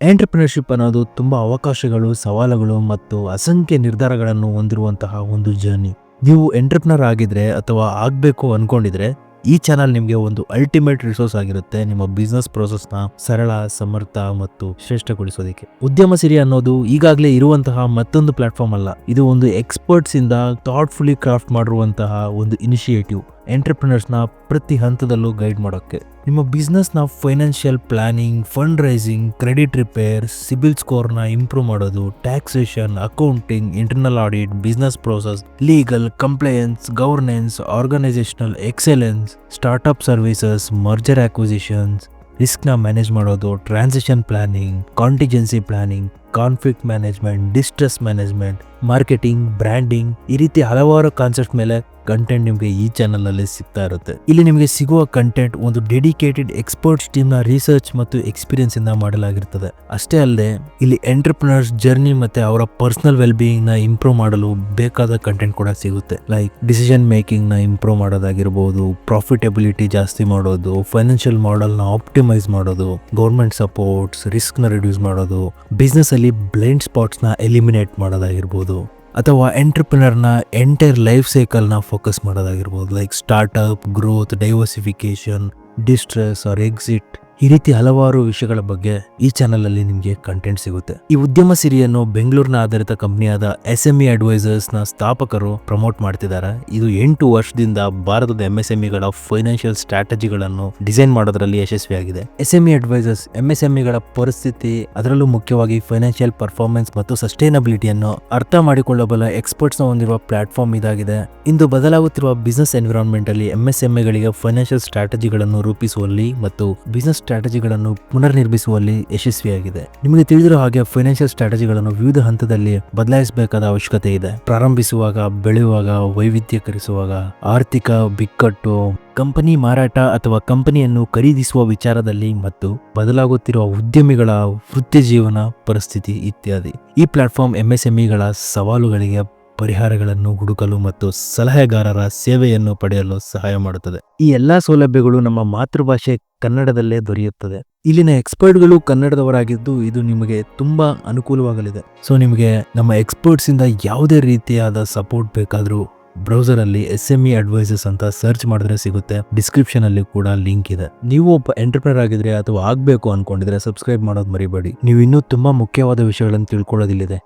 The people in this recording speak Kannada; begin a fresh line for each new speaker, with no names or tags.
ಎಂಟರ್‌ಪ್ರಿನರ್‌ಶಿಪ್ ಅನ್ನೋದು ತುಂಬಾ ಅವಕಾಶಗಳು, ಸವಾಲುಗಳು ಮತ್ತು ಅಸಂಖ್ಯ ನಿರ್ಧಾರಗಳನ್ನು ಹೊಂದಿರುವಂತಹ ಒಂದು ಜರ್ನಿ. ನೀವು ಎಂಟರ್‌ಪ್ರಿನರ್ ಆಗಿದ್ರೆ ಅಥವಾ ಆಗ್ಬೇಕು ಅನ್ಕೊಂಡಿದ್ರೆ ಈ ಚಾನಲ್ ನಿಮಗೆ ಒಂದು ಅಲ್ಟಿಮೇಟ್ ರಿಸೋರ್ಸ್ ಆಗಿರುತ್ತೆ ನಿಮ್ಮ ಬಿಸ್ನೆಸ್ ಪ್ರೋಸೆಸ್‌ನ ಸರಳ, ಸಮರ್ಥ ಮತ್ತು ಶ್ರೇಷ್ಠಗೊಳಿಸೋದಕ್ಕೆ. ಉದ್ಯಮ ಸಿರಿ ಅನ್ನೋದು ಈಗಾಗಲೇ ಇರುವಂತಹ ಮತ್ತೊಂದು ಪ್ಲಾಟ್ಫಾರ್ಮ್ ಅಲ್ಲ. ಇದು ಒಂದು ಎಕ್ಸ್ಪರ್ಟ್ಸ್ ಇಂದ ಥಾಟ್‌ಫುಲ್ಲಿ ಕ್ರಾಫ್ಟ್ ಮಾಡಿರುವಂತಹ ಒಂದು ಇನಿಷಿಯೇಟಿವ್. ಎಂಟರ್‌ಪ್ರಿನರ್ಸ್‌ನ ಪ್ರತಿ ಹಂತದಲ್ಲೂ ಗೈಡ್ ಮಾಡೋಕ್ಕೆ. ನಿಮ್ಮ ಬಿಸ್ನೆಸ್‌ನ financial planning, fund raising, credit repair, CIBIL ಸ್ಕೋರ್‌ನ ಇಂಪ್ರೂವ್ ಮಾಡೋದು, taxation, accounting, internal audit, business process, legal, compliance, governance, organisational excellence, startup services, merger acquisitions, ರಿಸ್ಕ್‌ನ ಮ್ಯಾನೇಜ್ ಮಾಡೋದು, transition planning, contingency planning, conflict management, distress management, marketing, branding, ಈ ರೀತಿ ಹಲವಾರು ಕಾನ್ಸೆಪ್ಟ್ ಮೇಲೆ ಕಂಟೆಂಟ್ ನಿಮಗೆ ಈ ಚಾನಲ್ ನಲ್ಲಿ ಸಿಗ್ತಾ ಇರುತ್ತೆ. ಇಲ್ಲಿ ನಿಮಗೆ ಸಿಗುವ ಕಂಟೆಂಟ್ ಒಂದು ಡೆಡಿಕೇಟೆಡ್ ಎಕ್ಸ್ಪರ್ಟ್ಸ್ ಟೀಮ್ ನ ರಿಸರ್ಚ್ ಮತ್ತು ಎಕ್ಸ್ಪೀರಿಯನ್ಸ್ ಇಂದ ಮಾಡಲಾಗಿರ್ತದೆ. ಅಷ್ಟೇ ಅಲ್ಲದೆ ಇಲ್ಲಿ ಎಂಟರ್‌ಪ್ರಿನರ್ಸ್ ಜರ್ನಿ ಮತ್ತೆ ಅವರ ಪರ್ಸನಲ್ ವೆಲ್ ಬೀಯಿಂಗ್ ನ ಇಂಪ್ರೂವ್ ಮಾಡಲು ಬೇಕಾದ ಕಂಟೆಂಟ್ ಕೂಡ ಸಿಗುತ್ತೆ. ಲೈಕ್ ಡಿಸಿಷನ್ ಮೇಕಿಂಗ್ ನ ಇಂಪ್ರೂವ್ ಮಾಡೋದಾಗಿರ್ಬೋದು, ಪ್ರಾಫಿಟಬಿಲಿಟಿ ಜಾಸ್ತಿ ಮಾಡೋದು, ಫೈನಾನ್ಷಿಯಲ್ ಮಾಡೆಲ್ ನ ಆಪ್ಟಿಮೈಸ್ ಮಾಡೋದು, ಗೌರ್ಮೆಂಟ್ ಸಪೋರ್ಟ್ಸ್, ರಿಸ್ಕ್ ನ ರಿಡ್ಯೂಸ್ ಮಾಡೋದು, ಬಿಸ್ನೆಸ್ ಅಲ್ಲಿ ಬ್ಲೈಂಡ್ ಸ್ಪಾಟ್ಸ್ ನ ಎಲಿಮಿನೇಟ್ ಮಾಡೋದಾಗಿರ್ಬೋದು, ಅಥವಾ ಎಂಟರ್‌ಪ್ರಿನರ್‌ನ ಎಂಟೈರ್ ಲೈಫ್ ಸೈಕಲ್ ನ ಫೋಕಸ್ ಮಾಡೋದಾಗಿರ್ಬೋದು. Like startup, growth, diversification, distress R exit, ಈ ರೀತಿ ಹಲವಾರು ವಿಷಯಗಳ ಬಗ್ಗೆ ಈ ಚಾನಲ್ ಅಲ್ಲಿ ನಿಮಗೆ ಕಂಟೆಂಟ್ ಸಿಗುತ್ತೆ. ಈ ಉದ್ಯಮ ಸಿರಿಯನ್ನು ಬೆಂಗಳೂರಿನ ಆಧಾರಿತ ಕಂಪನಿಯಾದ SME ಅಡ್ವೈಸರ್ಸ್ ನ ಸ್ಥಾಪಕರು ಪ್ರಮೋಟ್ ಮಾಡ್ತಿದ್ದಾರೆ. ಇದು 8 ವರ್ಷದಿಂದ ಭಾರತದ MSMEಗಳ ಫೈನಾನ್ಷಿಯಲ್ ಸ್ಟ್ರಾಟಜಿಗಳನ್ನು ಡಿಸೈನ್ ಮಾಡೋದ್ರಲ್ಲಿ ಯಶಸ್ವಿಯಾಗಿದೆ. SME ಅಡ್ವೈಸರ್ಸ್ MSMEಗಳ ಪರಿಸ್ಥಿತಿ, ಅದರಲ್ಲೂ ಮುಖ್ಯವಾಗಿ ಫೈನಾನ್ಷಿಯಲ್ ಪರ್ಫಾರ್ಮೆನ್ಸ್ ಮತ್ತು ಸಸ್ಟೈನಬಿಲಿಟಿಯನ್ನು ಅರ್ಥ ಮಾಡಿಕೊಳ್ಳಬಲ್ಲ ಎಕ್ಸ್ಪರ್ಟ್ಸ್ ನ ಹೊಂದಿರುವ ಪ್ಲಾಟ್ಫಾರ್ಮ್ ಇದಾಗಿದೆ. ಇಂದು ಬದಲಾಗುತ್ತಿರುವ ಬಿಸ್ನೆಸ್ ಎನ್ವಿರಾನ್ಮೆಂಟ್ ಅಲ್ಲಿ MSMEಗಳಿಗೆ ಫೈನಾನ್ಷಿಯಲ್ ಸ್ಟ್ರಾಟಜಿಗಳನ್ನು ರೂಪಿಸುವಲ್ಲಿ ಮತ್ತು ಬಿಸ್ನೆಸ್ ಸ್ಟ್ರಾಟಜಿಗಳನ್ನು ಪುನರ್ ನಿರ್ಮಿಸುವಲ್ಲಿ ಯಶಸ್ವಿಯಾಗಿದೆ. ನಿಮಗೆ ತಿಳಿದಿರೋ ಹಾಗೆ ಫೈನಾನ್ಷಿಯಲ್ ಸ್ಟ್ರಾಟಜಿಗಳನ್ನು ವಿವಿಧ ಹಂತದಲ್ಲಿ ಬದಲಾಯಿಸಬೇಕಾದ ಅವಶ್ಯಕತೆ ಇದೆ. ಪ್ರಾರಂಭಿಸುವಾಗ, ಬೆಳೆಯುವಾಗ, ವೈವಿಧ್ಯಕರಿಸುವಾಗ, ಆರ್ಥಿಕ ಬಿಕ್ಕಟ್ಟು, ಕಂಪನಿ ಮಾರಾಟ ಅಥವಾ ಕಂಪನಿಯನ್ನು ಖರೀದಿಸುವ ವಿಚಾರದಲ್ಲಿ ಮತ್ತು ಬದಲಾಗುತ್ತಿರುವ ಉದ್ಯಮಿಗಳ ವೃತ್ತಿ ಜೀವನ ಪರಿಸ್ಥಿತಿ ಇತ್ಯಾದಿ. ಈ ಪ್ಲಾಟ್ಫಾರ್ಮ್ MSMEಗಳ ಸವಾಲುಗಳಿಗೆ ಪರಿಹಾರಗಳನ್ನು ಹುಡುಕಲು ಮತ್ತು ಸಲಹೆಗಾರರ ಸೇವೆಯನ್ನು ಪಡೆಯಲು ಸಹಾಯ ಮಾಡುತ್ತದೆ. ಈ ಎಲ್ಲಾ ಸೌಲಭ್ಯಗಳು ನಮ್ಮ ಮಾತೃಭಾಷೆ ಕನ್ನಡದಲ್ಲೇ ದೊರೆಯುತ್ತದೆ. ಇಲ್ಲಿನ ಎಕ್ಸ್ಪರ್ಟ್ಗಳು ಕನ್ನಡದವರಾಗಿದ್ದು ಇದು ನಿಮಗೆ ತುಂಬಾ ಅನುಕೂಲವಾಗಲಿದೆ. ಸೊ ನಿಮಗೆ ನಮ್ಮ ಎಕ್ಸ್ಪರ್ಟ್ಸ್ ಇಂದ ಯಾವುದೇ ರೀತಿಯಾದ ಸಪೋರ್ಟ್ ಬೇಕಾದರೂ ಬ್ರೌಸರ್ ಅಲ್ಲಿ SME ಅಡ್ವೈಸರ್ಸ್ ಅಂತ ಸರ್ಚ್ ಮಾಡಿದ್ರೆ ಸಿಗುತ್ತೆ. ಡಿಸ್ಕ್ರಿಪ್ಷನ್ ಅಲ್ಲಿ ಕೂಡ ಲಿಂಕ್ ಇದೆ. ನೀವು ಒಬ್ಬ ಎಂಟರ್‌ಪ್ರಿನರ್ ಆಗಿದ್ರೆ ಅಥವಾ ಆಗ್ಬೇಕು ಅನ್ಕೊಂಡಿದ್ರೆ ಸಬ್ಸ್ಕ್ರೈಬ್ ಮಾಡೋದು ಮರಿಬೇಡಿ. ನೀವು ಇನ್ನೂ ತುಂಬಾ ಮುಖ್ಯವಾದ ವಿಷಯಗಳನ್ನು ತಿಳ್ಕೊಳ್ಳೋದಿಲ್ಲಿದೆ.